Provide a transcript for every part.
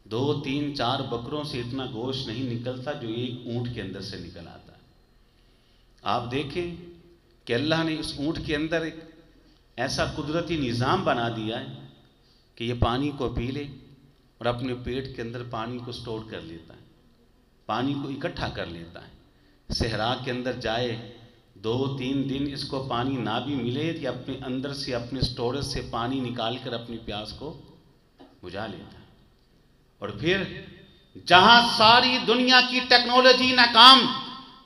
2 3 4 بکروں سے اتنا گوشت نہیں نکلتا جو ایک اونٹ کے اندر سے نکل آتا ہے۔ آپ دیکھیں کہ اللہ نے اس اونٹ کے اندر ایک ایسا قدرتی نظام بنا دیا ہے کہ یہ پانی کو پی لے اور اپنے پیٹ کے اندر پانی کو سٹور کر لیتا ہے، پانی کو اکٹھا کر لیتا ہے۔ صحرا کے اندر جائے 2 3 دن اس کو پانی نہ بھی ملے کہ اپنے اندر سے اپنے سٹوریج سے پانی نکال کر اپنی پیاس کو بجھا لیتا ہے۔ اور پھر جہاں ساری دنیا کی ٹیکنالوجی ناکام،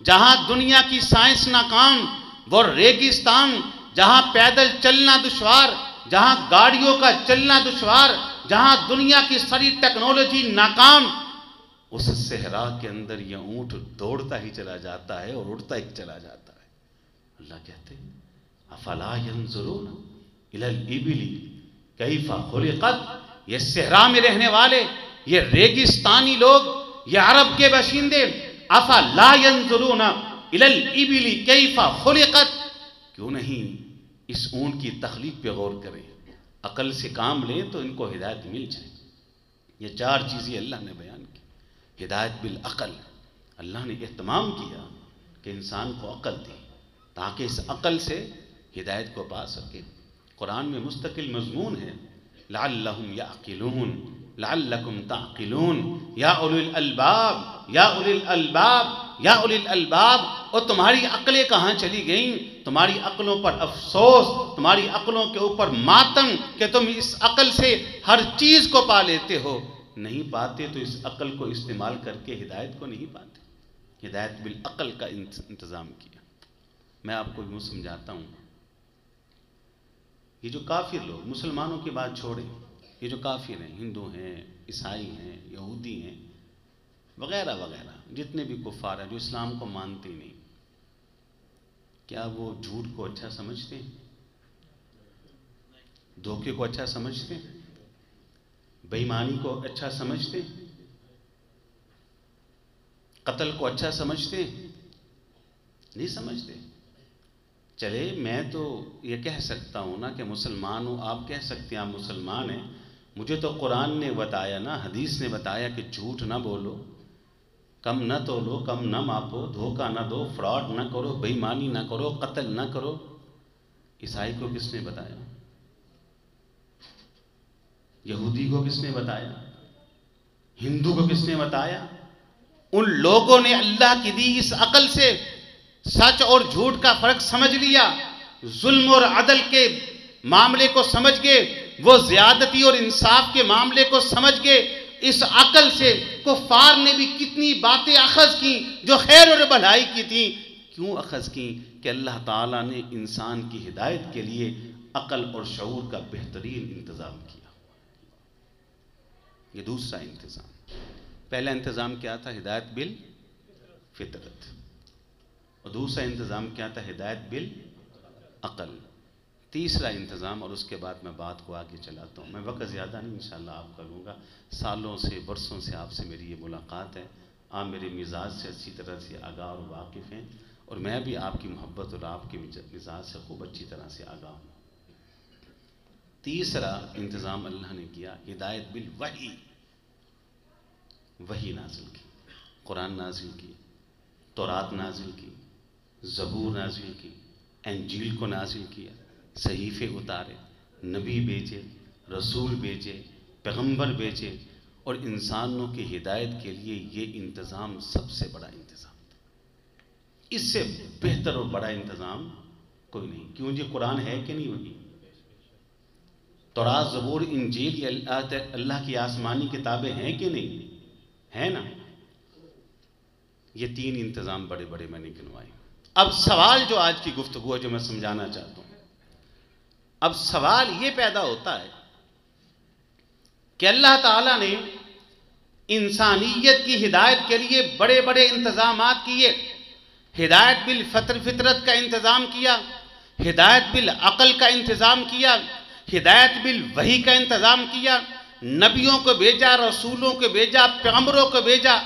جہاں دنیا کی سائنس ناکام، وہ ریگستان جہاں پیدل چلنا دشوار، جہاں گاڑیوں کا چلنا دشوار، جہاں دنیا کی ساری ٹیکنالوجی ناکام، اس صحرا کے اندر یہ اونٹ دوڑتا ہی چلا جاتا ہے اور اڑتا ہی چلا جاتا ہے۔ اللہ کہتے ہیں افلا ينظرون الى الابل کیف خلقت، یہ صحرا میں رہنے والے، یہ ریگستانی لوگ، یہ عرب کے باشندے، افلا ينظرون الى الابل کیف خلقت، کیوں نہیں اس اونٹ کی تخلیق پہ غور کریں، عقل سے کام لیں تو ان کو ہدایت مل جائے۔ یہ 4 چیزیں اللہ نے بیان کی۔ ہدایت بالعقل، اللہ نے اہتمام کیا کہ انسان کو عقل دی تاکہ اس عقل سے ہدایت کو پا سکے۔ قرآن میں مستقل مضمون ہے لعلہم یعقلون، لعلکم تعقلون، یا اولی الالباب، یا اولی الالباب، یا اولی الالباب۔ اور تمہاری عقلیں کہاں چلی گئیں؟ تمہاری عقلوں پر افسوس، تمہاری عقلوں کے اوپر ماتم کہ تم اس عقل سے ہر چیز کو پا لیتے ہو، نہیں پاتے تو اس عقل کو استعمال کر کے ہدایت کو نہیں پاتے۔ ہدایت بالعقل کا انتظام کیا۔ میں آپ کو یوں سمجھاتا ہوں، یہ جو کافر لوگ، مسلمانوں کی بات چھوڑیں، یہ جو کافر ہیں، ہندو ہیں، عیسائی ہیں، یہودی ہیں، وغیرہ وغیرہ، جتنے بھی کفار ہیں جو اسلام کو مانتے ہی نہیں، کیا وہ جھوٹ کو اچھا سمجھتے ہیں؟ دھوکے کو اچھا سمجھتے ہیں؟ بے ایمانی کو اچھا سمجھتے ہیں؟ قتل کو اچھا سمجھتے ہیں؟ نہیں سمجھتے۔ چلے میں تو یہ کہہ سکتا ہوں نا کہ مسلمان ہوں، آپ کہہ سکتے ہیں آپ مسلمان ہیں، مجھے تو قرآن نے بتایا نا، حدیث نے بتایا کہ جھوٹ نہ بولو، کم نہ تولو، کم نہ ماپو، دھوکہ نہ دو، فراڈ نہ کرو، بے ایمانی نہ کرو، قتل نہ کرو۔ عیسائی کو کس نے بتایا؟ یہودی کو کس نے بتایا؟ ہندو کو کس نے بتایا؟ ان لوگوں نے اللہ کی دی اس عقل سے سچ اور جھوٹ کا فرق سمجھ لیا، ظلم اور عدل کے معاملے کو سمجھ گئے، وہ زیادتی اور انصاف کے معاملے کو سمجھ گئے۔ اس عقل سے کفار نے بھی کتنی باتیں اخذ کی جو خیر اور بھلائی کی تھیں۔ کیوں اخذ کی؟ کہ اللہ تعالیٰ نے انسان کی ہدایت کے لیے عقل اور شعور کا بہترین انتظام کیا۔ یہ دوسرا انتظام۔ پہلا انتظام کیا تھا؟ ہدایت بالفطرت۔ اور دوسرا انتظام کیا تھا؟ ہدایت بالعقل۔ تیسرا انتظام، اور اس کے بعد میں بات کو آگے چلاتا ہوں، میں وقت زیادہ نہیں انشاءاللہ آپ کا لوں گا، سالوں سے برسوں سے آپ سے میری یہ ملاقات ہے، آپ میرے مزاج سے اچھی طرح سے آگاہ اور واقف ہیں، اور میں بھی آپ کی محبت اور آپ کے مزاج سے خوب اچھی طرح سے آگاہ ہوں۔ تیسرا انتظام اللہ نے کیا ہدایت بالوحی، وحی نازل کی، قرآن نازل کی، تورات نازل کی، زبور نازل کی، انجیل کو نازل کیا، صحیفے اتارے، نبی بھیجے، رسول بھیجے، پیغمبر بھیجے، اور انسانوں کی ہدایت کے لیے یہ انتظام سب سے بڑا انتظام تھا۔ اس سے بہتر اور بڑا انتظام کوئی نہیں۔ کیوں جی؟ قرآن ہے کہ نہیں وہی؟ تورات، زبور، انجیل یہ اللہ کی آسمانی کتابیں ہیں کہ نہیں؟ ہے نا؟ یہ 3 انتظام بڑے بڑے میں نے گنوائے۔ اب سوال جو آج کی گفتگو ہے جو میں سمجھانا چاہتا ہوں، اب سوال یہ پیدا ہوتا ہے کہ اللہ تعالیٰ نے انسانیت کی ہدایت کے لیے بڑے بڑے انتظامات کیے۔ ہدایت بالفطرت کا انتظام کیا، ہدایت بالعقل کا انتظام کیا، ہدایت بالوحی کا انتظام کیا، نبیوں کو بھیجا، رسولوں کو بھیجا، پیغمبروں کو بھیجا۔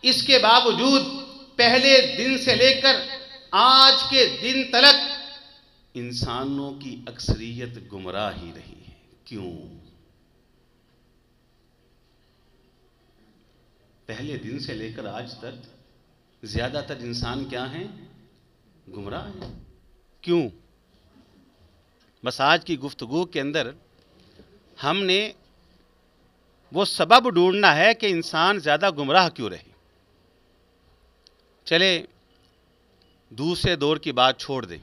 اس کے باوجود پہلے دن سے لے کر آج کے دن تلک انسانوں کی اکثریت گمراہ ہی رہی ہے۔ کیوں؟ پہلے دن سے لے کر آج تک زیادہ تر انسان کیا ہیں؟ گمراہ ہیں۔ کیوں؟ بس آج کی گفتگو کے اندر ہم نے وہ سبب ڈھونڈنا ہے کہ انسان زیادہ گمراہ کیوں رہے۔ چلے دوسرے دور کی بات چھوڑ دیں،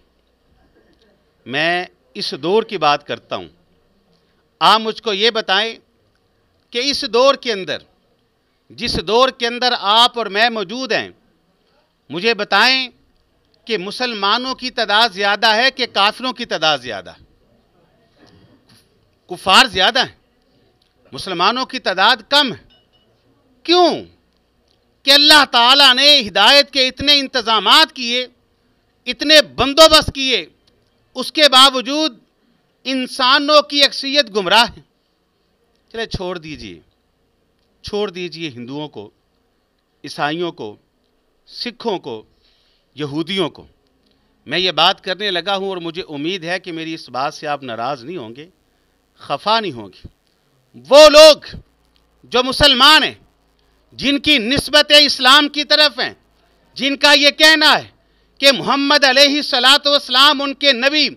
میں اس دور کی بات کرتا ہوں۔ آپ مجھ کو یہ بتائیں کہ اس دور کے اندر، جس دور کے اندر آپ اور میں موجود ہیں، مجھے بتائیں کہ مسلمانوں کی تعداد زیادہ ہے کہ کافروں کی تعداد زیادہ ہے؟ کفار زیادہ ہیں، مسلمانوں کی تعداد کم ہے۔ کیوں؟ کہ اللہ تعالیٰ نے ہدایت کے اتنے انتظامات کیے، اتنے بندوبست کیے، اس کے باوجود انسانوں کی اکثریت گمراہ ہے۔ چلے چھوڑ دیجئے ہندوؤں کو، عیسائیوں کو، سکھوں کو، یہودیوں کو۔ میں یہ بات کرنے لگا ہوں اور مجھے امید ہے کہ میری اس بات سے آپ ناراض نہیں ہوں گے، خفا نہیں ہوں گے۔ وہ لوگ جو مسلمان ہیں، جن کی نسبت اسلام کی طرف ہیں، جن کا یہ کہنا ہے کہ محمد علیہ الصلاۃ والسلام ان کے نبی،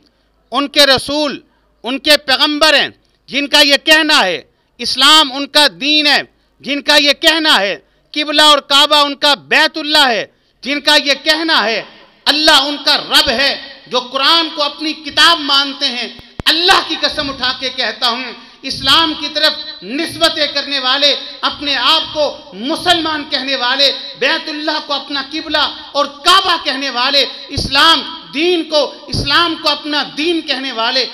ان کے رسول، ان کے پیغمبر ہیں، جن کا یہ کہنا ہے اسلام ان کا دین ہے، جن کا یہ کہنا ہے قبلہ اور کعبہ ان کا بیت اللہ ہے، جن کا یہ کہنا ہے اللہ ان کا رب ہے، جو قرآن کو اپنی کتاب مانتے ہیں، اللہ کی قسم اٹھا کے کہتا ہوں اسلام کی طرف نسبتیں کرنے والے، اپنے آپ کو مسلمان کہنے والے، بیت اللہ کو اپنا قبلہ اور کعبہ کہنے والے، اسلام کو اپنا دین کہنے والے،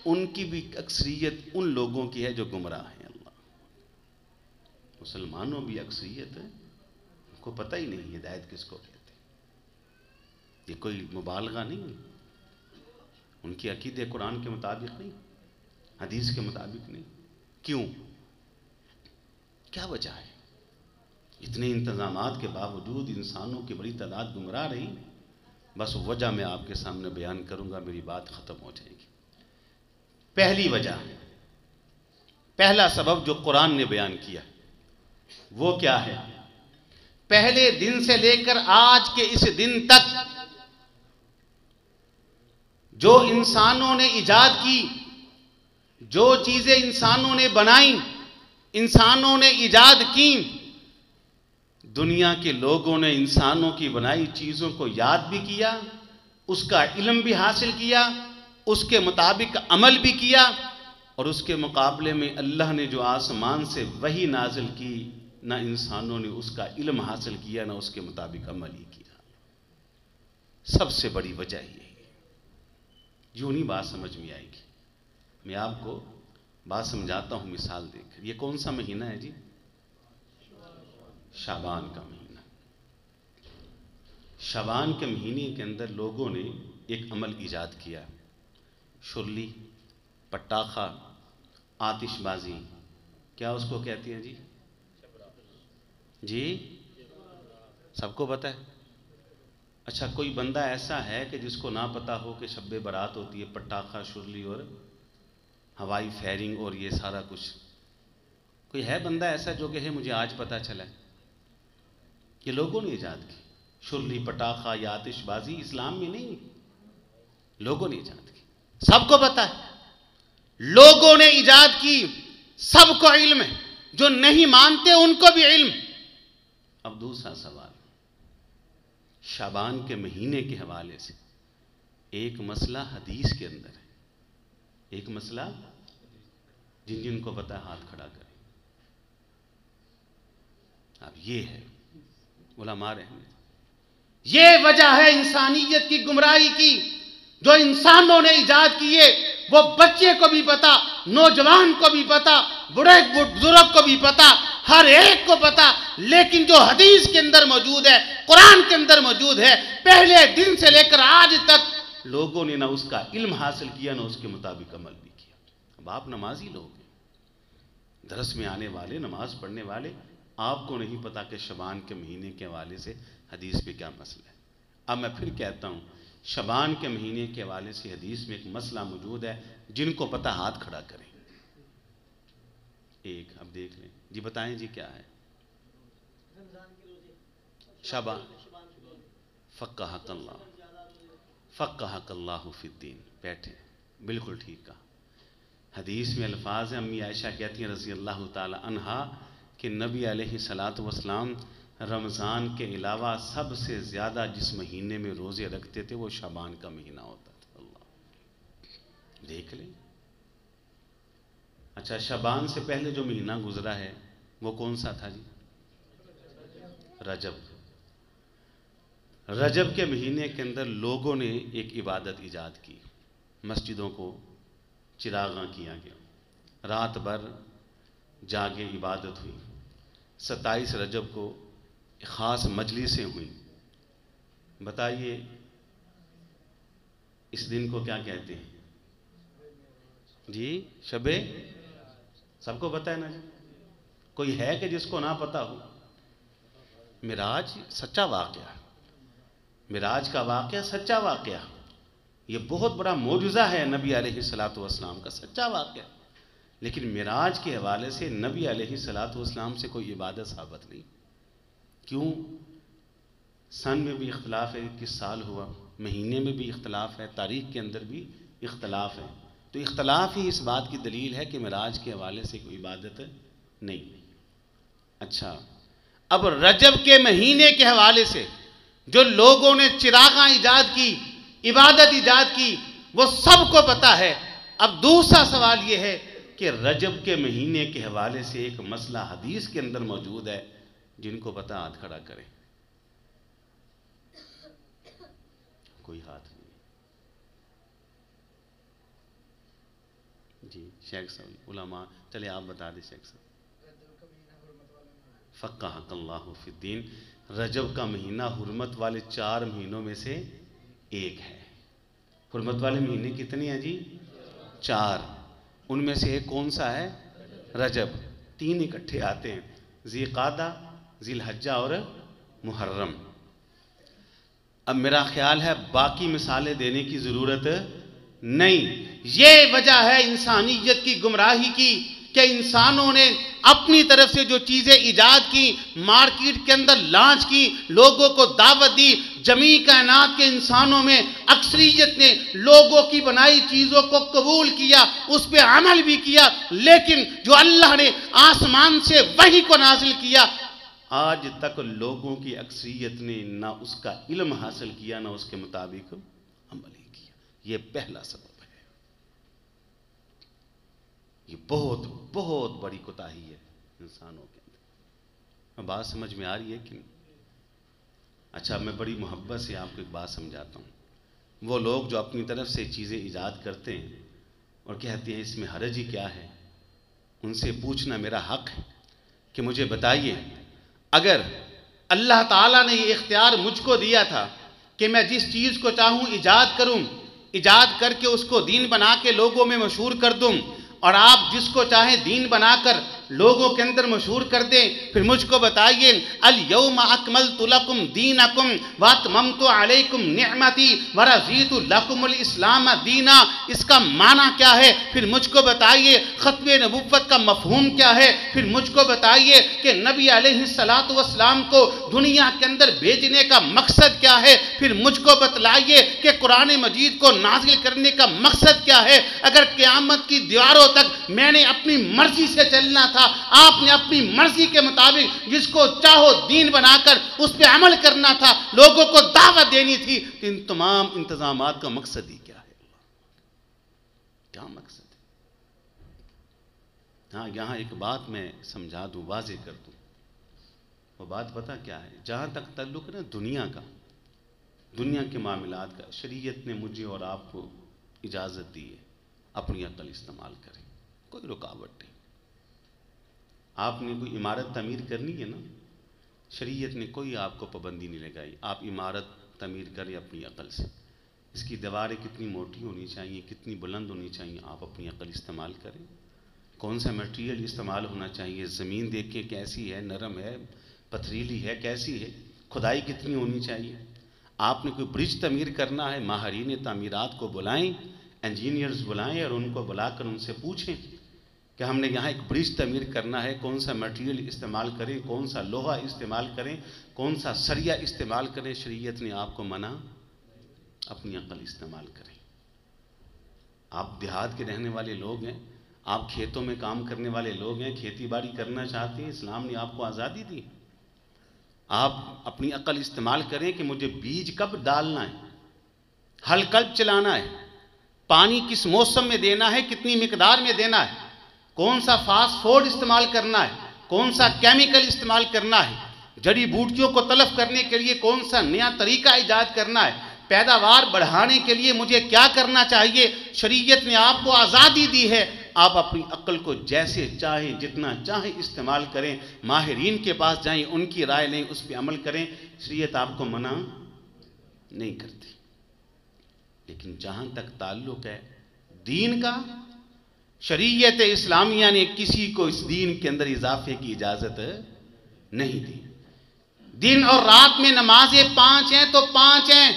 ان کی بھی اکثریت ان لوگوں کی ہے جو گمراہ ہیں۔ اللہ، مسلمانوں بھی اکثریت ہے، ان کو پتہ ہی نہیں ہدایت کس کو کہتے ہیں۔ یہ کوئی مبالغہ نہیں، ان کی عقیدے قرآن کے مطابق نہیں، حدیث کے مطابق نہیں۔ کیوں؟ کیا وجہ ہے؟ اتنے انتظامات کے باوجود انسانوں کی بڑی تعداد گمراہ رہی۔ بس وجہ میں آپ کے سامنے بیان کروں گا، میری بات ختم ہو جائے گی۔ پہلی وجہ، پہلا سبب جو قرآن نے بیان کیا، وہ کیا ہے؟ پہلے دن سے لے کر آج کے اس دن تک جو انسانوں نے ایجاد کی، جو چیزیں انسانوں نے بنائیں، انسانوں نے ایجاد کی، دنیا کے لوگوں نے انسانوں کی بنائی چیزوں کو یاد بھی کیا، اس کا علم بھی حاصل کیا، اس کے مطابق عمل بھی کیا، اور اس کے مقابلے میں اللہ نے جو آسمان سے وحی نازل کی، نہ انسانوں نے اس کا علم حاصل کیا، نہ اس کے مطابق عمل ہی کیا۔ سب سے بڑی وجہ یہ ہے۔ یوں نہیں بات سمجھ میں آئے گی، میں آپ کو بات سمجھاتا ہوں مثال دے کر۔ یہ کون سا مہینہ ہے جی؟ شعبان کا مہینہ۔ شعبان کے مہینے کے اندر لوگوں نے ایک عمل ایجاد کیا، شرلی، پٹاخہ، آتش بازی، کیا اس کو کہتی ہیں جی؟ سب کو پتہ ہے؟ اچھا، کوئی بندہ ایسا ہے کہ جس کو نہ پتہ ہو کہ شب برات ہوتی ہے، پٹاخہ، شرلی اور ہوائی فائرنگ اور یہ سارا کچھ؟ کوئی ہے بندہ ایسا جو کہے مجھے آج پتہ چلا ہے؟ یہ لوگوں نے ایجاد کی۔ شرلی، پٹاخہ یا آتش بازی اسلام میں نہیں، لوگوں نے ایجاد کی۔ سب کو پتہ ہے، لوگوں نے ایجاد کی، سب کو علم ہے، جو نہیں مانتے ان کو بھی علم۔ اب دوسرا سوال، شعبان کے مہینے کے حوالے سے ایک مسئلہ حدیث کے اندر ہے، ایک مسئلہ جن کو پتہ ہے ہاتھ کھڑا کریں۔ اب یہ ہے علماء رحمت، یہ وجہ ہے انسانیت کی گمراہی کی، جو انسانوں نے ایجاد کیے وہ بچے کو بھی پتا، نوجوان کو بھی پتا، بڑے بزرگ کو بھی پتا، ہر ایک کو پتا، لیکن جو حدیث کے اندر موجود ہے، قرآن کے اندر موجود ہے، پہلے دن سے لے کر آج تک لوگوں نے نہ اس کا علم حاصل کیا، نہ اس کے مطابق عمل بھی کیا۔ اب آپ نمازی لوگ ہیں، درس میں آنے والے، نماز پڑھنے والے، آپ کو نہیں پتا کہ شعبان کے مہینے کے حوالے سے حدیث پہ کیا مسئلہ ہے۔ اب میں پھر کہتا ہوں، شعبان کے مہینے کے حوالے سے حدیث میں ایک مسئلہ موجود ہے، جن کو پتہ ہاتھ کھڑا کریں۔ ایک اب دیکھ لیں جی، بتائیں جی کیا ہے؟ شعبان فقہک اللہ فی الدین. بیٹھے، بالکل ٹھیک کہا. حدیث میں الفاظ ہیں، امی عائشہ کہتی ہیں رضی اللہ تعالی عنہا کہ نبی علیہ الصلوۃ والسلام رمضان کے علاوہ سب سے زیادہ جس مہینے میں روزے رکھتے تھے وہ شعبان کا مہینہ ہوتا تھا. اللہ دیکھ لیں. اچھا، شعبان سے پہلے جو مہینہ گزرا ہے وہ کون سا تھا جی؟ رجب. رجب کے مہینے کے اندر لوگوں نے ایک عبادت ایجاد کی. مسجدوں کو چراغاں کیا گیا، رات بھر جاگے عبادت ہوئی. 27 رجب کو خاص مجلسیں ہوئیں. بتائیے اس دن کو کیا کہتے ہیں جی؟ شب، سب کو پتہ ہے نا جی؟ کوئی ہے کہ جس کو نہ پتہ ہو؟ معراج سچا واقعہ، معراج کا واقعہ سچا واقعہ. یہ بہت بڑا معجزہ ہے نبی علیہ الصلوۃ والسلام کا، سچا واقعہ. لیکن معراج کے حوالے سے نبی علیہ الصلوۃ والسلام سے کوئی عبادت ثابت نہیں. کیوں؟ سن میں بھی اختلاف ہے، کس سال ہوا، مہینے میں بھی اختلاف ہے، تاریخ کے اندر بھی اختلاف ہے. تو اختلاف ہی اس بات کی دلیل ہے کہ معراج کے حوالے سے کوئی عبادت نہیں. اچھا، اب رجب کے مہینے کے حوالے سے جو لوگوں نے چراغاں ایجاد کی، عبادت ایجاد کی، وہ سب کو پتہ ہے. اب دوسرا سوال یہ ہے کہ رجب کے مہینے کے حوالے سے ایک مسئلہ حدیث کے اندر موجود ہے، جن کو پتہ ہاتھ کھڑا کریں. کوئی ہاتھ نہیں جی؟ شیخ صاحب، علماء، چلے آپ بتا دیں شیخ صاحب. فقہک اللہ فی الدین. رجب کا مہینہ حرمت والے 4 مہینوں میں سے ایک ہے. حرمت والے مہینے کتنے ہیں جی؟ 4. ان میں سے ایک کون سا ہے؟ رجب. 3 اکٹھے آتے ہیں، ذی قعدہ، ذی الحجہ اور محرم. اب میرا خیال ہے باقی مثالیں دینے کی ضرورت نہیں. یہ وجہ ہے انسانیت کی گمراہی کی کہ انسانوں نے اپنی طرف سے جو چیزیں ایجاد کی، مارکیٹ کے اندر لانچ کی، لوگوں کو دعوت دی. جمیع کائنات کے انسانوں میں اکثریت نے لوگوں کی بنائی چیزوں کو قبول کیا، اس پہ عمل بھی کیا. لیکن جو اللہ نے آسمان سے وحی کو نازل کیا، آج تک لوگوں کی اکثریت نے نہ اس کا علم حاصل کیا، نہ اس کے مطابق عمل ہی کیا. یہ پہلا سبب ہے. یہ بہت بہت بڑی کوتاہی ہے انسانوں کے اندر. بات سمجھ میں آ رہی ہے کہ نہیں؟ اچھا، میں بڑی محبت سے آپ کو ایک بات سمجھاتا ہوں. وہ لوگ جو اپنی طرف سے چیزیں ایجاد کرتے ہیں اور کہتے ہیں اس میں حرج ہی کیا ہے، ان سے پوچھنا میرا حق ہے کہ مجھے بتائیے، اگر اللہ تعالیٰ نے یہ اختیار مجھ کو دیا تھا کہ میں جس چیز کو چاہوں ایجاد کروں، ایجاد کر کے اس کو دین بنا کے لوگوں میں مشہور کر دوں، اور آپ جس کو چاہیں دین بنا کر لوگوں کے اندر مشہور کر دیں، پھر مجھ کو بتائیے الیوم اکملت لکم دینکم واتممت علیکم نعمتی ورضیت لکم الاسلام دینا، اس کا معنی کیا ہے؟ پھر مجھ کو بتائیے ختم نبوت کا مفہوم کیا ہے؟ پھر مجھ کو بتائیے کہ نبی علیہ الصلوۃ والسلام کو دنیا کے اندر بھیجنے کا مقصد کیا ہے؟ پھر مجھ کو بتلائیے کہ قرآن مجید کو نازل کرنے کا مقصد کیا ہے؟ اگر قیامت کی دیواروں تک میں نے اپنی مرضی سے چلنا تھا، آپ نے اپنی مرضی کے مطابق جس کو چاہو دین بنا کر اس پہ عمل کرنا تھا، لوگوں کو دعوت دینی تھی، تو ان تمام انتظامات کا مقصد ہی کیا ہے؟ کیا مقصد ہے؟ ہاں، یہاں ایک بات میں سمجھا دوں، واضح کر دوں. وہ بات پتہ کیا ہے؟ جہاں تک تعلق ہے دنیا کا، دنیا کے معاملات کا، شریعت نے مجھے اور آپ کو اجازت دی ہے اپنی عقل استعمال کریں، کوئی رکاوٹ نہیں. آپ نے کوئی عمارت تعمیر کرنی ہے نا، شریعت نے کوئی آپ کو پابندی نہیں لگائی، آپ عمارت تعمیر کریں اپنی عقل سے. اس کی دیواریں کتنی موٹی ہونی چاہیے، کتنی بلند ہونی چاہیے، آپ اپنی عقل استعمال کریں. کون سا میٹیریل استعمال ہونا چاہیے، زمین دیکھیں کیسی ہے، نرم ہے، پتھریلی ہے، کیسی ہے، کھدائی کتنی ہونی چاہیے. آپ نے کوئی برج تعمیر کرنا ہے، ماہرین تعمیرات کو بلائیں، انجینئرز بلائیں اور ان کو بلا کر ان سے پوچھیں کہ ہم نے یہاں ایک برج تعمیر کرنا ہے، کون سا مٹیریل استعمال کریں، کون سا لوہا استعمال کریں، کون سا سریا استعمال کریں، شریعت نے آپ کو منع، اپنی عقل استعمال کریں۔ آپ دیہات کے رہنے والے لوگ ہیں، آپ کھیتوں میں کام کرنے والے لوگ ہیں، کھیتی باڑی کرنا چاہتے ہیں، اسلام نے آپ کو آزادی دی۔ آپ اپنی عقل استعمال کریں کہ مجھے بیج کب ڈالنا ہے، ہل کب چلانا ہے، پانی کس موسم میں دینا ہے، کتنی مقدار میں دینا ہے، کون سا فاسٹ فوڈ استعمال کرنا ہے، کون سا کیمیکل استعمال کرنا ہے، جڑی بوٹیوں کو تلف کرنے کے لیے کون سا نیا طریقہ ایجاد کرنا ہے، پیداوار بڑھانے کے لیے مجھے کیا کرنا چاہیے۔ شریعت نے آپ کو آزادی دی ہے، آپ اپنی عقل کو جیسے چاہیں جتنا چاہیں استعمال کریں، ماہرین کے پاس جائیں، ان کی رائے لیں، اس پہ عمل کریں، شریعت آپ کو منع نہیں کرتی۔ لیکن جہاں تک تعلق ہے دین کا، شریعت اسلامیہ نے کسی کو اس دین کے اندر اضافے کی اجازت نہیں دی۔ دن اور رات میں نمازیں 5 ہیں تو 5 ہیں،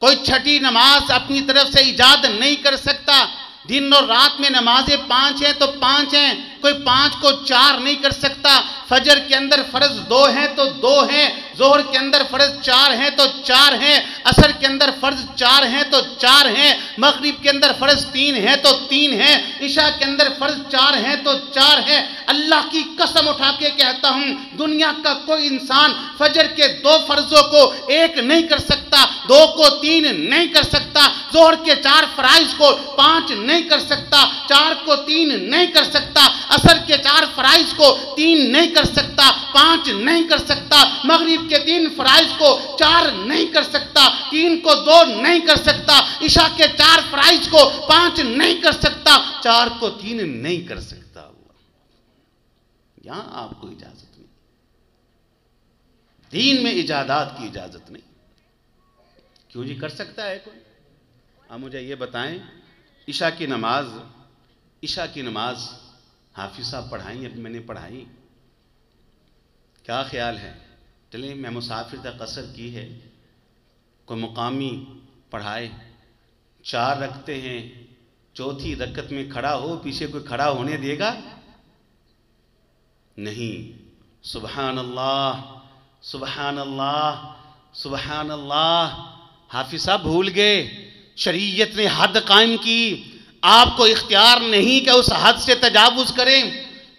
کوئی چھٹی نماز اپنی طرف سے ایجاد نہیں کر سکتا۔ دن اور رات میں نمازیں 5 ہیں تو 5 ہیں، کوئی 5 کو 4 نہیں کر سکتا۔ فجر کے اندر فرض 2 ہیں تو 2 ہیں، ظہر کے اندر فرض 4 ہیں تو 4 ہیں، عصر کے اندر فرض 4 ہیں تو 4 ہیں، مغرب کے اندر فرض 3 ہیں تو 3 ہیں، عشاء کے اندر فرض 4 ہیں تو 4 ہیں۔ اللہ کی قسم اٹھا کے کہتا ہوں، دنیا کا کوئی انسان فجر کے 2 فرضوں کو 1 نہیں کر سکتا، 2 کو 3 نہیں کر سکتا، ظہر کے 4 فرائض کو 5 نہیں کر سکتا، 4 کو 3 نہیں کر سکتا، عصر کے 4 فرائض کو 3 نہیں کر سکتا، 5 نہیں کر سکتا، مغرب کے 3 فرائض کو 4 نہیں کر سکتا، 3 کو 2 نہیں کر سکتا، عشاء کے 4 فرائض کو 5 نہیں کر سکتا، 4 کو 3 نہیں کر سکتا۔ یہاں آپ کو اجازت نہیں، دین میں ایجادات کی اجازت نہیں۔ کیوں جی کر سکتا ہے کوئی؟ آپ مجھے یہ بتائیں، عشاء کی نماز حافظ صاحب پڑھائیں، ابھی میں نے پڑھائی، کیا خیال ہے؟ چلیں میں مسافر تک قصر کی ہے، کوئی مقامی پڑھائے، 4 رکعتیں ہیں، چوتھی رکعت میں کھڑا ہو، پیچھے کوئی کھڑا ہونے دے گا؟ نہیں۔ سبحان اللہ، سبحان اللہ، سبحان اللہ۔ حافظ صاحب بھول گئے، شریعت نے حد قائم کی، آپ کو اختیار نہیں کہ اس حد سے تجاوز کریں۔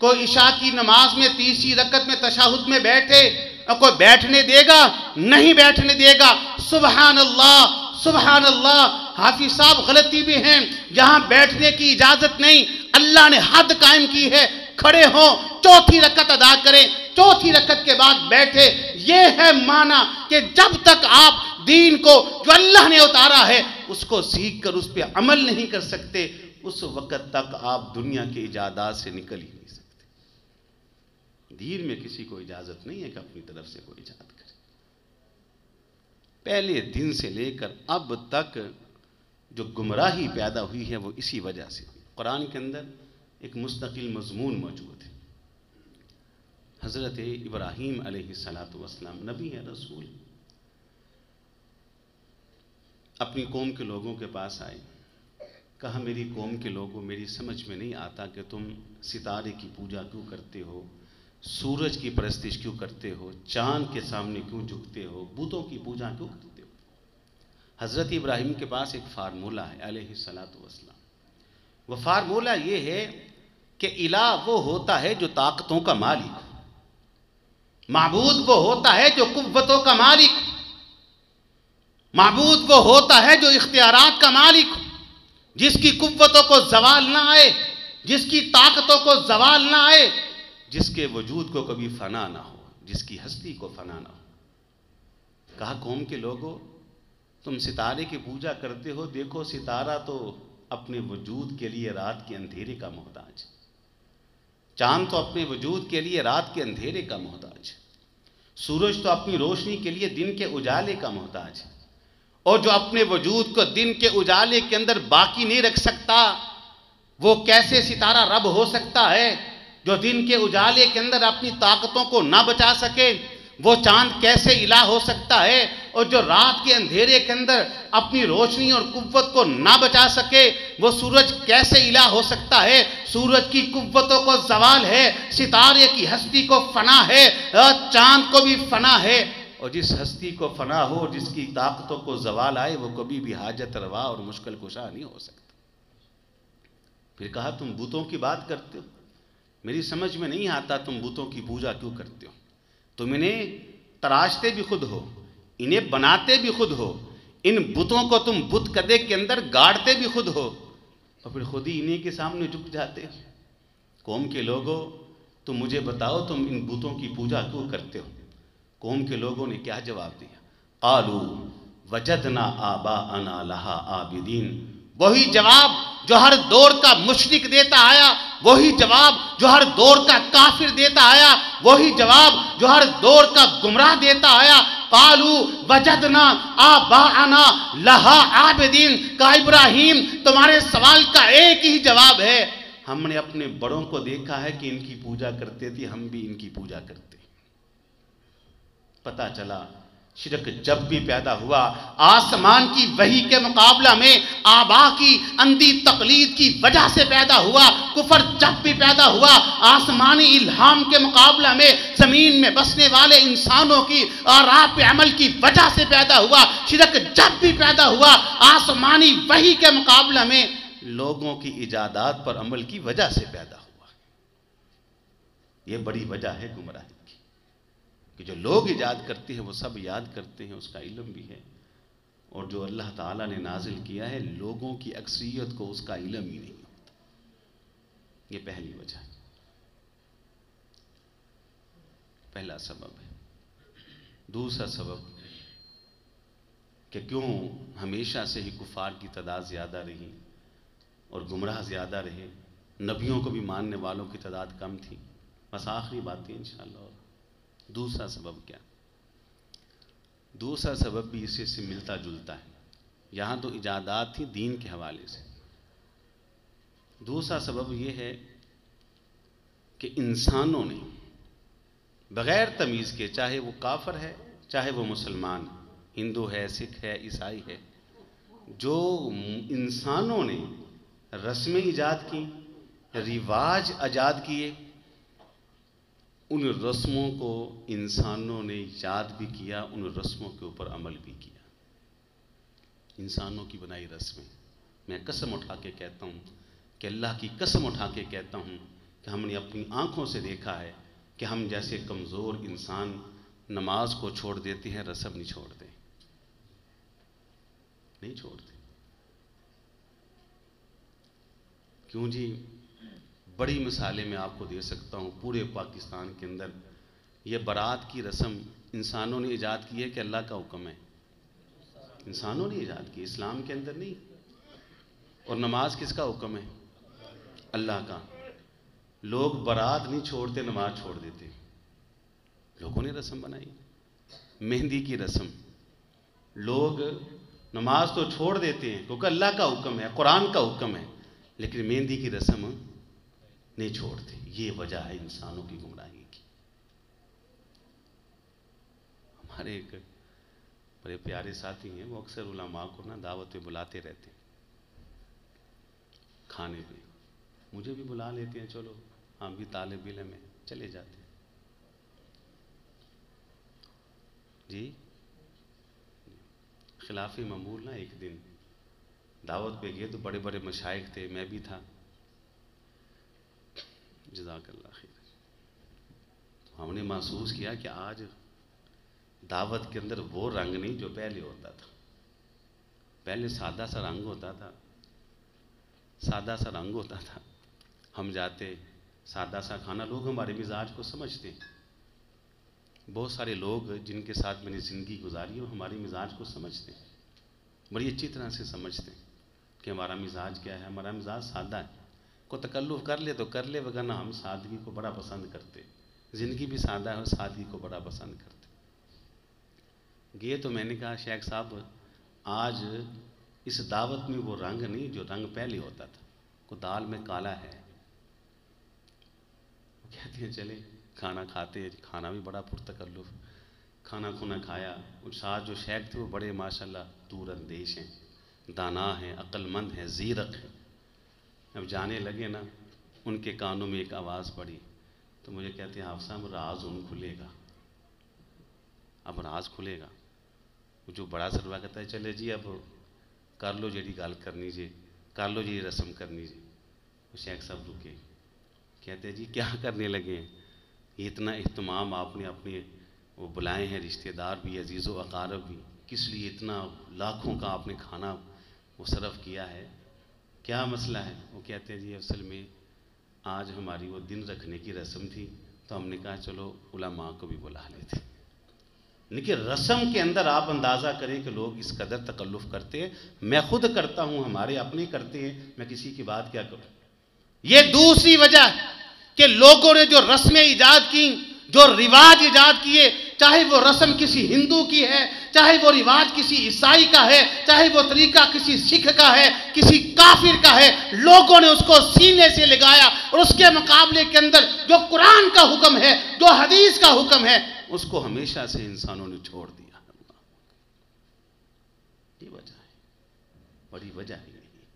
کوئی عشاء کی نماز میں 30 رکعت میں تشہد میں بیٹھے، اور کوئی بیٹھنے دے گا؟ نہیں بیٹھنے دے گا۔ سبحان اللہ، سبحان اللہ۔ حافظ صاحب غلطی بھی ہیں، جہاں بیٹھنے کی اجازت نہیں، اللہ نے حد قائم کی ہے، کھڑے ہوں، چوتھی رکعت ادا کریں، چوتھی رکعت کے بعد بیٹھے۔ یہ ہے معنی کہ جب تک آپ دین کو جو اللہ نے اتارا ہے اس کو سیکھ کر اس پہ عمل نہیں کر سکتے، اس وقت تک آپ دنیا کے ایجادات سے نکل ہی نہیں سکتے۔ دین میں کسی کو اجازت نہیں ہے کہ اپنی طرف سے کوئی ایجاد کرے۔ پہلے دن سے لے کر اب تک جو گمراہی پیدا ہوئی ہے وہ اسی وجہ سے ہوئی۔ قرآن کے اندر ایک مستقل مضمون موجود ہے۔ حضرت ابراہیم علیہ السلام نبی ہے، رسول، اپنی قوم کے لوگوں کے پاس آئے، کہا میری قوم کے لوگوں، میری سمجھ میں نہیں آتا کہ تم ستارے کی پوجا کیوں کرتے ہو، سورج کی پرستش کیوں کرتے ہو، چاند کے سامنے کیوں جھکتے ہو، بتوں کی پوجا کیوں کرتے ہو۔ حضرت ابراہیم کے پاس ایک فارمولہ ہے علیہ السلام، وہ فارمولہ یہ ہے کہ الہ وہ ہوتا ہے جو طاقتوں کا مالک، معبود وہ ہوتا ہے جو قوتوں کا مالک، معبود وہ ہوتا ہے جو اختیارات کا مالک، جس کی قوتوں کو زوال نہ آئے، جس کی طاقتوں کو زوال نہ آئے، جس کے وجود کو کبھی فنا نہ ہو، جس کی ہستی کو فنا نہ ہو۔ کہا قوم کے لوگوں، تم ستارے کی پوجا کرتے ہو، دیکھو ستارہ تو اپنے وجود کے لیے رات کے اندھیرے کا محتاج ہے، چاند تو اپنے وجود کے لیے رات کے اندھیرے کا محتاج ہے، سورج تو اپنی روشنی کے لیے دن کے اجالے کا محتاج ہے، اور جو اپنے وجود کو دن کے اجالے کے اندر باقی نہیں رکھ سکتا، وہ کیسے ستارہ رب ہو سکتا ہے جو دن کے اجالے کے اندر اپنی طاقتوں کو نہ بچا سکے؟ وہ چاند کیسے الہ ہو سکتا ہے؟ اور جو رات کے اندھیرے کے اندر اپنی روشنی اور قوت کو نہ بچا سکے وہ سورج کیسے الہ ہو سکتا ہے؟ سورج کی قوتوں کو زوال ہے، ستارے کی ہستی کو فنا ہے، چاند کو بھی فنا ہے، اور جس ہستی کو فنا ہو، جس کی طاقتوں کو زوال آئے، وہ کبھی بھی حاجت روا اور مشکل کشا نہیں ہو سکتا۔ پھر کہا تم بتوں کی بات کرتے ہو، میری سمجھ میں نہیں آتا تم بتوں کی پوجا کیوں کرتے ہو؟ تم انہیں تراشتے بھی خود ہو، انہیں بناتے بھی خود ہو، ان بتوں کو تم بت کدے کے اندر گاڑتے بھی خود ہو، اور پھر خود ہی انہیں کے سامنے جھک جاتے ہو۔ قوم کے لوگوں تم مجھے بتاؤ تم ان بتوں کی پوجا کیوں کرتے ہو؟ قوم کے لوگوں نے کیا جواب دیا؟ قالوا وجدنا آباءنا لہا عابدین۔ وہی جواب جو ہر دور کا مشرک دیتا آیا، وہی جواب جو ہر دور کا کافر دیتا آیا، وہی جواب جو ہر دور کا گمراہ دیتا آیا۔ قالوا وجدنا آباءنا لہا عابدین۔ کہا ابراہیم تمہارے سوال کا ایک ہی جواب ہے، ہم نے اپنے بڑوں کو دیکھا ہے کہ ان کی پوجا کرتے تھے، ہم بھی ان کی پوجا کرتے۔ پتہ چلا شرک جب بھی پیدا ہوا آسمان کی وحی کے مقابلہ میں آبا کی اندھی تقلید کی وجہ سے پیدا ہوا۔ کفر جب بھی پیدا ہوا آسمانی الہام کے مقابلہ میں زمین میں بسنے والے انسانوں کی آراء پہ عمل کی وجہ سے پیدا ہوا۔ شرک جب بھی پیدا ہوا آسمانی وحی کے مقابلہ میں لوگوں کی ایجادات پر عمل کی وجہ سے پیدا ہوا۔ یہ بڑی وجہ ہے گمراہی کی، کہ جو لوگ ایجاد کرتے ہیں وہ سب یاد کرتے ہیں، اس کا علم بھی ہے، اور جو اللہ تعالیٰ نے نازل کیا ہے لوگوں کی اکثریت کو اس کا علم ہی نہیں ہوتا۔ یہ پہلی وجہ ہے، پہلا سبب ہے۔ دوسرا سبب کہ کیوں ہمیشہ سے ہی کفار کی تعداد زیادہ رہی اور گمراہ زیادہ رہے، نبیوں کو بھی ماننے والوں کی تعداد کم تھی۔ بس آخری باتیں انشاءاللہ۔ دوسرا سبب کیا؟ دوسرا سبب بھی اس سے ملتا جلتا ہے۔ یہاں تو ایجادات تھی دین کے حوالے سے، دوسرا سبب یہ ہے کہ انسانوں نے بغیر تمیز کے، چاہے وہ کافر ہے چاہے وہ مسلمان، ہندو ہے، سکھ ہے، عیسائی ہے، جو انسانوں نے رسمیں ایجاد کی، رواج ایجاد کیے، ان رسموں کو انسانوں نے یاد بھی کیا، ان رسموں کے اوپر عمل بھی کیا۔ انسانوں کی بنائی رسمیں، میں قسم اٹھا کے کہتا ہوں کہ اللہ کی قسم اٹھا کے کہتا ہوں کہ ہم نے اپنی آنکھوں سے دیکھا ہے کہ ہم جیسے کمزور انسان نماز کو چھوڑ دیتے ہیں، رسم نہیں چھوڑتے، نہیں چھوڑتے۔ کیوں جی؟ بڑی مثالیں میں آپ کو دے سکتا ہوں۔ پورے پاکستان کے اندر یہ برات کی رسم انسانوں نے ایجاد کی ہے کہ اللہ کا حکم ہے؟ انسانوں نے ایجاد کی، اسلام کے اندر نہیں۔ اور نماز کس کا حکم ہے؟ اللہ کا۔ لوگ برات نہیں چھوڑتے، نماز چھوڑ دیتے، لوگوں نے رسم بنائی۔ مہندی کی رسم، لوگ نماز تو چھوڑ دیتے ہیں کیونکہ اللہ کا حکم ہے، قرآن کا حکم ہے، لیکن مہندی کی رسم نہیں چھوڑتے۔ یہ وجہ ہے انسانوں کی گمراہی کی۔ ہمارے ایک بڑے پیارے ساتھی ہیں، وہ اکثر علماء کو دعوت پہ بلاتے رہتے ہیں، کھانے پہ مجھے بھی بلا لیتے ہیں، چلو ہم بھی طالب علم ہیں، چلے جاتے ہیں۔ جی خلاف معمول ایک دن دعوت پہ گئے تو بڑے بڑے مشائخ تھے، میں بھی تھا، جزاک اللہ خیر۔ ہم نے محسوس کیا کہ آج دعوت کے اندر وہ رنگ نہیں جو پہلے ہوتا تھا۔ پہلے سادہ سا رنگ ہوتا تھا، سادہ سا رنگ ہوتا تھا، ہم جاتے سادہ سا کھانا، لوگ ہمارے مزاج کو سمجھتے ہیں۔ بہت سارے لوگ جن کے ساتھ میں نے زندگی گزاری وہ ہمارے مزاج کو سمجھتے ہیں، بڑی اچھی طرح سے سمجھتے ہیں کہ ہمارا مزاج کیا ہے۔ ہمارا مزاج سادہ ہے، کو تکلف کر لے تو کر لے، وگرنہ ہم سادگی کو بڑا پسند کرتے، زندگی بھی سادہ ہے اور سادگی کو بڑا پسند کرتے۔ گئے تو میں نے کہا شیخ صاحب آج اس دعوت میں وہ رنگ نہیں جو رنگ پہلے ہوتا تھا، کو دال میں کالا ہے۔ کہتے ہیں چلے کھانا کھاتے ہیں، کھانا بھی بڑا پرتکلف، کھانا کھونا کھایا. اور ساتھ جو شیخ تھے وہ بڑے ماشاءاللہ دور اندیش ہیں, دانا ہیں, عقل مند ہیں, زیرک ہیں. اب جانے لگے نا, ان کے کانوں میں ایک آواز پڑی تو مجھے کہتے ہیں حافظ صاحب راز ان کھلے گا, اب راز کھلے گا. جو بڑا سروا کہتا ہے چلے جی اب کر لو جیڑی گل کرنی جی, کر لو جی رسم کرنی جی. وہ شیخ صاحب رکے, کہتے ہیں جی کیا کرنے لگے ہیں, یہ اتنا اہتمام آپ نے اپنے وہ بلائے ہیں رشتہ دار بھی, عزیز و اقارب بھی, کس لیے اتنا لاکھوں کا آپ نے کھانا وہ صرف کیا ہے, کیا مسئلہ ہے؟ وہ کہتے ہیں جی اصل میں آج ہماری وہ دن رکھنے کی رسم تھی تو ہم نے کہا چلو علماء کو بھی بلا لیتے. لیکن رسم کے اندر آپ اندازہ کریں کہ لوگ اس قدر تکلف کرتے ہیں. میں خود کرتا ہوں, ہمارے اپنے کرتے ہیں, میں کسی کی بات کیا کروں. یہ دوسری وجہ ہے کہ لوگوں نے جو رسمیں ایجاد کی, جو رواج ایجاد کیے, چاہے وہ رسم کسی ہندو کی ہے, چاہے وہ رواج کسی عیسائی کا ہے, چاہے وہ طریقہ کسی سکھ کا ہے, کسی کافر کا ہے, لوگوں نے اس کو سینے سے لگایا اور اس کے مقابلے کے اندر جو قرآن کا حکم ہے, جو حدیث کا حکم ہے, اس کو ہمیشہ سے انسانوں نے چھوڑ دیا. یہ وجہ ہے, بڑی وجہ ہے یہی.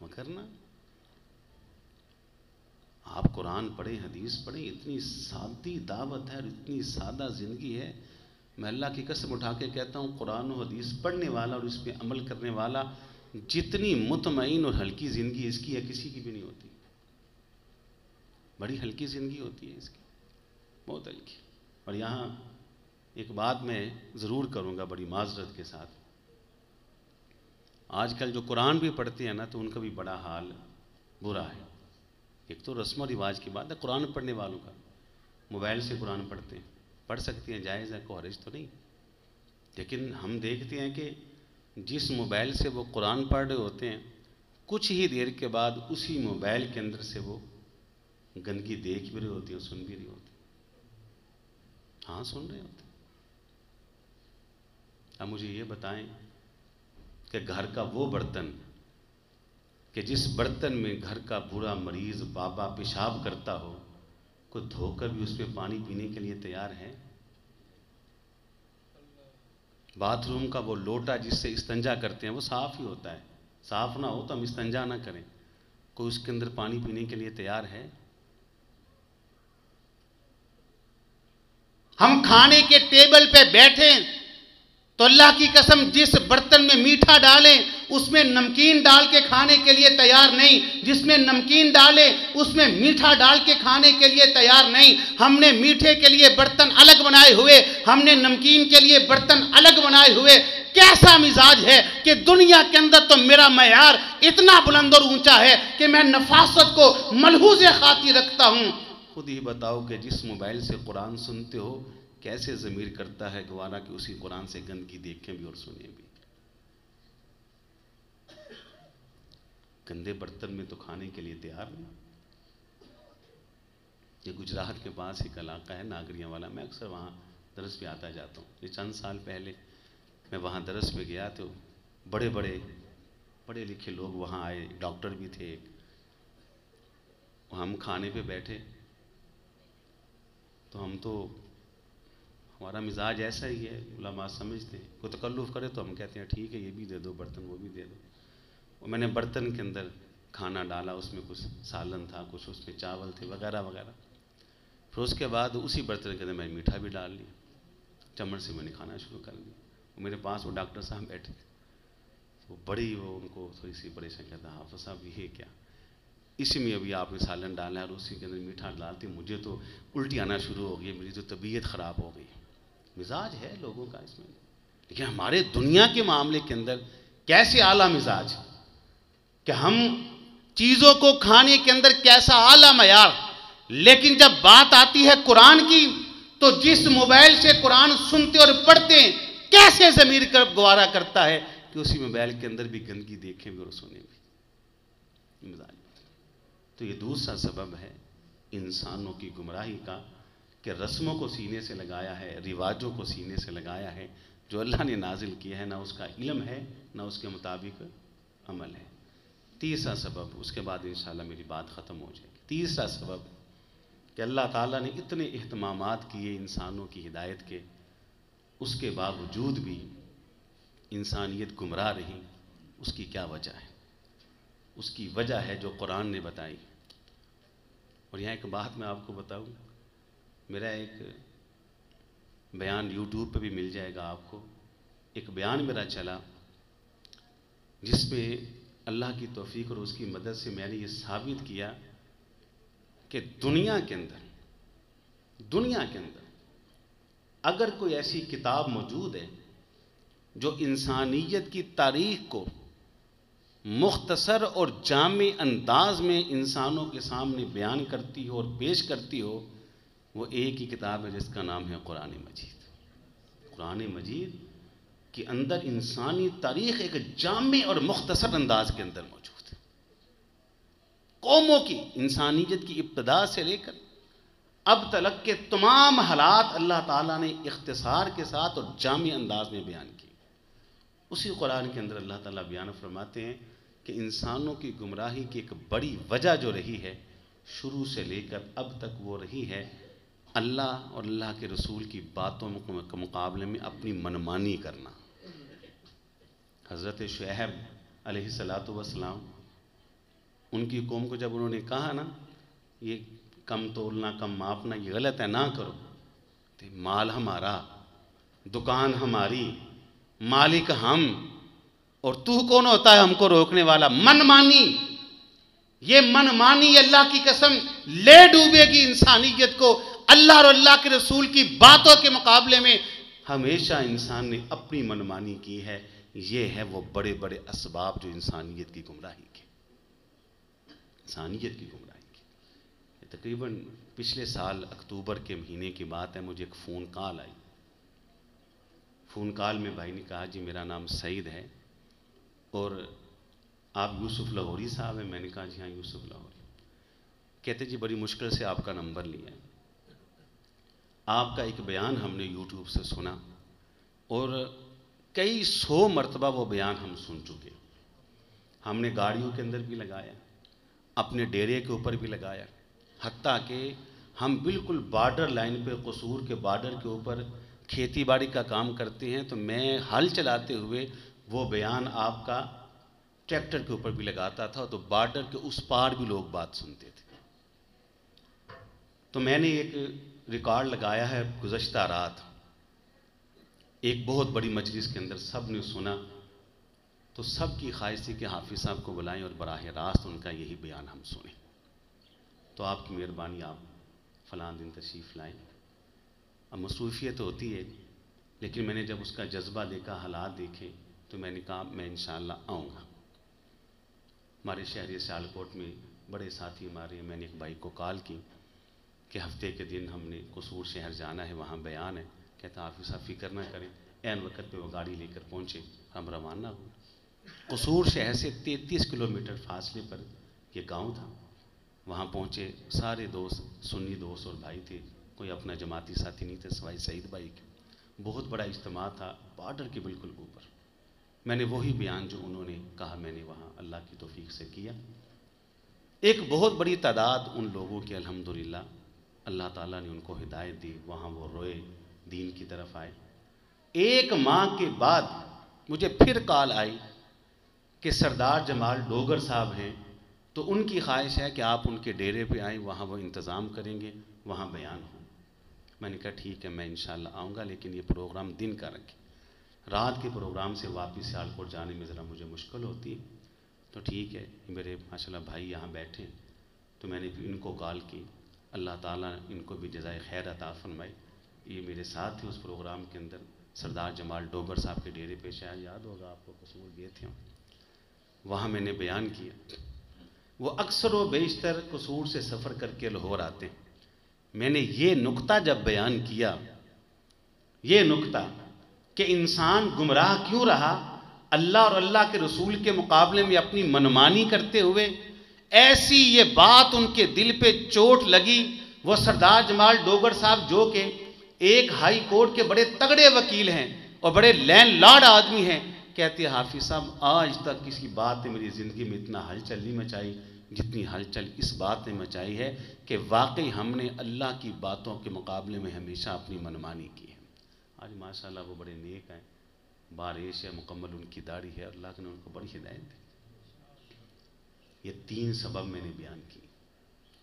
مگر نا آپ قرآن پڑھیں, حدیث پڑھیں, اتنی سادی دعوت ہے اور اتنی سادہ زندگی ہے. میں اللہ کی قسم اٹھا کے کہتا ہوں قرآن و حدیث پڑھنے والا اور اس پہ عمل کرنے والا جتنی مطمئن اور ہلکی زندگی اس کی ہے کسی کی بھی نہیں ہوتی. بڑی ہلکی زندگی ہوتی ہے اس کی, بہت ہلکی. اور یہاں ایک بات میں ضرور کروں گا بڑی معذرت کے ساتھ, آج کل جو قرآن بھی پڑھتے ہیں نا تو ان کا بھی بڑا حال برا ہے. ایک تو رسم و رواج کی بات ہے, قرآن پڑھنے والوں کا موبائل سے قرآن پڑھتے ہیں, پڑھ سکتے ہیں, جائز ہے, کوئی حرج تو نہیں. لیکن ہم دیکھتے ہیں کہ جس موبائل سے وہ قرآن پڑھ رہے ہوتے ہیں کچھ ہی دیر کے بعد اسی موبائل کے اندر سے وہ گندگی دیکھ بھی رہے ہوتے ہیں, سن بھی رہے ہوتے ہیں. ہاں سن رہے ہوتے ہیں. اب مجھے یہ بتائیں کہ گھر کا وہ برتن کہ جس برتن میں گھر کا برا مریض بابا پیشاب کرتا ہو, کوئی دھو کر بھی اس پہ پانی پینے کے لیے تیار ہے؟ باتھ روم کا وہ لوٹا جس سے استنجا کرتے ہیں وہ صاف ہی ہوتا ہے, صاف نہ ہو تو ہم استنجا نہ کریں, کوئی اس کے اندر پانی پینے کے لیے تیار ہے؟ ہم کھانے کے ٹیبل پہ بیٹھیں تو اللہ کی قسم جس برتن میں میٹھا ڈالیں اس میں نمکین ڈال کے کھانے کے لیے تیار نہیں, جس میں نمکین ڈالیں اس میں میٹھا ڈال کے کھانے کے لیے تیار نہیں. ہم نے میٹھے کے لیے برتن الگ بنائے ہوئے, ہم نے نمکین کے لیے برتن الگ بنائے ہوئے. کیسا مزاج ہے کہ دنیا کے اندر تو میرا معیار اتنا بلند اور اونچا ہے کہ میں نفاست کو ملحوظ خاطی رکھتا ہوں. خود ہی بتاؤ کہ جس موبائل سے قرآن سنتے ہو کیسے ضمیر کرتا ہے گوارا کہ اسی قرآن سے گندگی دیکھیں بھی اور سنیں بھی. گندے برتن میں تو کھانے کے لیے تیار نہیں. یہ گجرات کے پاس ایک علاقہ ہے ناگریاں والا, میں اکثر وہاں درس پہ آتا جاتا ہوں. یہ چند سال پہلے میں وہاں درس پہ گیا تو بڑے بڑے پڑھے لکھے لوگ وہاں آئے, ڈاکٹر بھی تھے. ہم کھانے پہ بیٹھے تو ہم تو ہمارا مزاج ایسا ہی ہے, علماء سمجھتے ہیں, کوئی تکلف کرے تو ہم کہتے ہیں ٹھیک ہے یہ بھی دے دو برتن, وہ بھی دے دو. اور میں نے برتن کے اندر کھانا ڈالا, اس میں کچھ سالن تھا, کچھ اس میں چاول تھے وغیرہ وغیرہ. پھر اس کے بعد اسی برتن کے اندر میں میٹھا بھی ڈال لیا, چمچ سے میں نے کھانا شروع کر دیا. میرے پاس وہ ڈاکٹر صاحب بیٹھے تھے, وہ بڑی وہ ان کو تھوڑی سی پریشان کہتا, حافظ صاحب یہ کیا, اسی میں ابھی آپ نے سالن ڈالا ہے اور اسی کے اندر میٹھا ڈالتے, مجھے تو الٹی آنا شروع ہو گئی, میری تو طبیعت خراب ہو گئی. مزاج ہے لوگوں کا اس میں. لیکن ہمارے دنیا کے معاملے کے اندر کیسے اعلیٰ مزاج کہ ہم چیزوں کو کھانے کے اندر کیسا اعلیٰ معیار. لیکن جب بات آتی ہے قرآن کی تو جس موبائل سے قرآن سنتے اور پڑھتے ہیں کیسے ضمیر گوارا کرتا ہے کہ اسی موبائل کے اندر بھی گندگی دیکھیں بھی اور سنیں بھی. مزاج. تو یہ دوسرا سبب ہے انسانوں کی گمراہی کا کہ رسموں کو سینے سے لگایا ہے, رواجوں کو سینے سے لگایا ہے. جو اللہ نے نازل کیا ہے نہ اس کا علم ہے نہ اس کے مطابق عمل ہے. تیسرا سبب, اس کے بعد انشاءاللہ میری بات ختم ہو جائے گی. تیسرا سبب کہ اللہ تعالیٰ نے اتنے اہتمامات کیے انسانوں کی ہدایت کے، اس کے باوجود بھی انسانیت گمراہ رہی۔ اس کی کیا وجہ ہے؟ اس کی وجہ ہے جو قرآن نے بتائی۔ اور یہاں ایک بات میں آپ کو بتاؤں، میرا ایک بیان یوٹیوب پہ بھی مل جائے گا آپ کو، ایک بیان میرا چلا جس میں اللہ کی توفیق اور اس کی مدد سے میں نے یہ ثابت کیا کہ دنیا کے اندر اگر کوئی ایسی کتاب موجود ہے جو انسانیت کی تاریخ کو مختصر اور جامع انداز میں انسانوں کے سامنے بیان کرتی ہو اور پیش کرتی ہو، وہ ایک ہی کتاب ہے جس کا نام ہے قرآن مجید۔ قرآن مجید کے اندر انسانی تاریخ ایک جامع اور مختصر انداز کے اندر موجود ہے۔ قوموں کی، انسانیت کی ابتدا سے لے کر اب تلک کے تمام حالات اللہ تعالیٰ نے اختصار کے ساتھ اور جامع انداز میں بیان کی۔ اسی قرآن کے اندر اللہ تعالیٰ بیان فرماتے ہیں کہ انسانوں کی گمراہی کی ایک بڑی وجہ جو رہی ہے شروع سے لے کر اب تک، وہ رہی ہے اللہ اور اللہ کے رسول کی باتوں کے مقابلے میں اپنی منمانی کرنا۔ حضرت شعیب علیہ السلام ان کی قوم کو جب انہوں نے کہا نا یہ کم تولنا کم ماپنا یہ غلط ہے، نہ کرو، تو مال ہمارا، دکان ہماری، مالک ہم، اور تو کون ہوتا ہے ہم کو روکنے والا؟ من مانی، یہ من مانی اللہ کی قسم لے ڈوبے گی انسانیت کو۔ اللہ اور اللہ کے رسول کی باتوں کے مقابلے میں ہمیشہ انسان نے اپنی منمانی کی ہے۔ یہ ہے وہ بڑے بڑے اسباب جو انسانیت کی گمراہی کے، انسانیت کی گمراہی کی۔ تقریباً پچھلے سال اکتوبر کے مہینے کی بات ہے، مجھے ایک فون کال آئی۔ فون کال میں بھائی نے کہا جی میرا نام سعید ہے اور آپ یوسف لاہوری صاحب ہیں؟ میں نے کہا جی ہاں یوسف لاہوری۔ کہتے جی بڑی مشکل سے آپ کا نمبر لیا ہے، آپ کا ایک بیان ہم نے یوٹیوب سے سنا اور کئی 100 مرتبہ وہ بیان ہم سن چکے، ہم نے گاڑیوں کے اندر بھی لگایا، اپنے ڈیرے کے اوپر بھی لگایا، حتیٰ کہ ہم بالکل بارڈر لائن پہ، قصور کے بارڈر کے اوپر کھیتی باڑی کا کام کرتے ہیں، تو میں ہل چلاتے ہوئے وہ بیان آپ کا ٹریکٹر کے اوپر بھی لگاتا تھا، تو بارڈر کے اس پار بھی لوگ بات سنتے تھے۔ تو میں نے ایک ریکارڈ لگایا ہے گزشتہ رات، ایک بہت بڑی مجلس کے اندر سب نے سنا، تو سب کی خواہش تھی کہ حافظ صاحب کو بلائیں اور براہ راست ان کا یہی بیان ہم سنیں۔ تو آپ کی مہربانی، آپ فلاں دن تشریف لائیں۔ اب مصروفیت ہوتی ہے، لیکن میں نے جب اس کا جذبہ دیکھا، حالات دیکھے، تو میں نے کہا میں انشاءاللہ آؤں گا۔ ہمارے شہر سیالکوٹ میں بڑے ساتھی ہمارے ہیں، میں نے ایک بھائی کو کال کی کہ ہفتے کے دن ہم نے قصور شہر جانا ہے، وہاں بیان ہے۔ کہتا حافظ صاحب فکر نہ کریں، عین وقت پہ وہ گاڑی لے کر پہنچے، ہم روانہ ہوئے۔ قصور شہر سے 33 کلومیٹر فاصلے پر یہ گاؤں تھا، وہاں پہنچے، سارے دوست سنی دوست اور بھائی تھے، کوئی اپنا جماعتی ساتھی نہیں تھے سوائے سعید بھائی کے۔ بہت بڑا اجتماع تھا بارڈر کے بالکل اوپر۔ میں نے وہی بیان جو انہوں نے کہا میں نے وہاں اللہ کی توفیق سے کیا۔ ایک بہت بڑی تعداد ان لوگوں کی الحمدللہ اللہ تعالیٰ نے ان کو ہدایت دی، وہاں وہ روئے، دین کی طرف آئے۔ 1 ماہ کے بعد مجھے پھر کال آئی کہ سردار جمال ڈوگر صاحب ہیں، تو ان کی خواہش ہے کہ آپ ان کے ڈیرے پہ آئیں، وہاں وہ انتظام کریں گے، وہاں بیان ہو۔ میں نے کہا ٹھیک ہے میں انشاءاللہ آؤں گا، لیکن یہ پروگرام دن کا رکھیں، رات کے پروگرام سے واپس سیالکوٹ جانے میں ذرا مجھے مشکل ہوتی ہے۔ تو ٹھیک ہے، میرے ماشاءاللہ بھائی یہاں بیٹھے، تو میں نے بھی ان کو کال کی، اللہ تعالیٰ ان کو بھی جزائے خیر عطا فرمائے۔ یہ میرے ساتھ تھے اس پروگرام کے اندر، سردار جمال ڈوگر صاحب کے ڈیرے پہ، شاید یاد ہوگا آپ کو، قصور گئے تھے وہاں میں نے بیان کیا۔ وہ اکثر و بیشتر قصور سے سفر کر کے لاہور آتے ہیں۔ میں نے یہ نقطہ جب بیان کیا، یہ نقطہ کہ انسان گمراہ کیوں رہا اللہ اور اللہ کے رسول کے مقابلے میں اپنی منمانی کرتے ہوئے، ایسی یہ بات ان کے دل پہ چوٹ لگی۔ وہ سردار جمال ڈوگر صاحب جو کہ ایک ہائی کورٹ کے بڑے تگڑے وکیل ہیں اور بڑے لینڈ لارڈ آدمی ہیں، کہتے ہیں حافظ صاحب آج تک کسی بات نے میری زندگی میں اتنا ہلچل نہیں مچائی جتنی ہلچل اس بات نے مچائی ہے کہ واقعی ہم نے اللہ کی باتوں کے مقابلے میں ہمیشہ اپنی منمانی کی ہے۔ آج ماشاءاللہ وہ بڑے نیک ہیں، باریش ہے، مکمل ان کی داڑھی ہے، اللہ نے ان کو بڑی ہدایت دی۔ یہ 3 سبب میں نے بیان کی،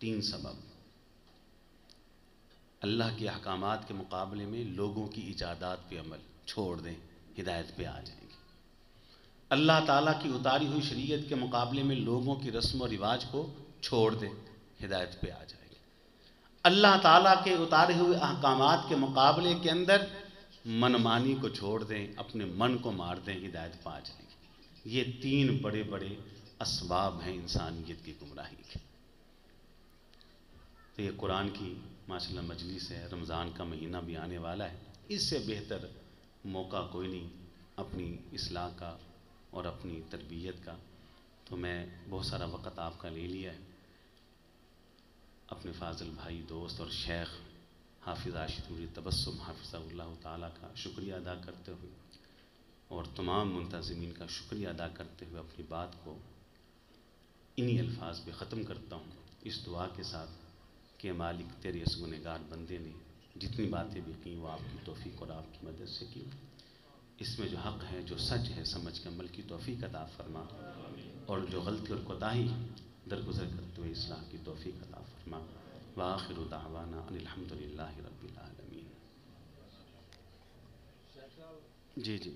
3 سبب۔ اللہ کے احکامات کے مقابلے میں لوگوں کی ایجادات پہ عمل چھوڑ دیں، ہدایت پہ آ جائیں گے۔ اللہ تعالیٰ کی اتاری ہوئی شریعت کے مقابلے میں لوگوں کی رسم و رواج کو چھوڑ دیں، ہدایت پہ آ جائیں گے۔ اللہ تعالیٰ کے اتارے ہوئے احکامات کے مقابلے کے اندر منمانی کو چھوڑ دیں، اپنے من کو مار دیں، ہدایت پہ آ جائیں گے۔ یہ 3 بڑے بڑے اسباب ہیں انسانیت کی گمراہی کے۔ تو یہ قرآن کی ماشاءاللہ مجلس ہے، رمضان کا مہینہ بھی آنے والا ہے، اس سے بہتر موقع کوئی نہیں اپنی اصلاح کا اور اپنی تربیت کا۔ تو میں بہت سارا وقت آپ کا لے لیا ہے، اپنے فاضل بھائی، دوست اور شیخ حافظ راشد نوری تبسم حافظہ اللہ تعالیٰ کا شکریہ ادا کرتے ہوئے اور تمام منتظمین کا شکریہ ادا کرتے ہوئے اپنی بات کو انہی الفاظ پہ ختم کرتا ہوں، اس دعا کے ساتھ کہ مالک تیرے اس گنہگار بندے نے جتنی باتیں بھی کی وہ آپ کی توفیق اور آپ کی مدد سے کی۔ اس میں جو حق ہے، جو سچ ہے، سمجھ کے عمل کی توفیق عطا فرما، اور جو غلطی اور کوتاہی درگزر کرتے ہوئے اصلاح کی توفیق عطا فرما۔ وآخر دعوانا ان الحمدللہ رب العالمین۔ جی جی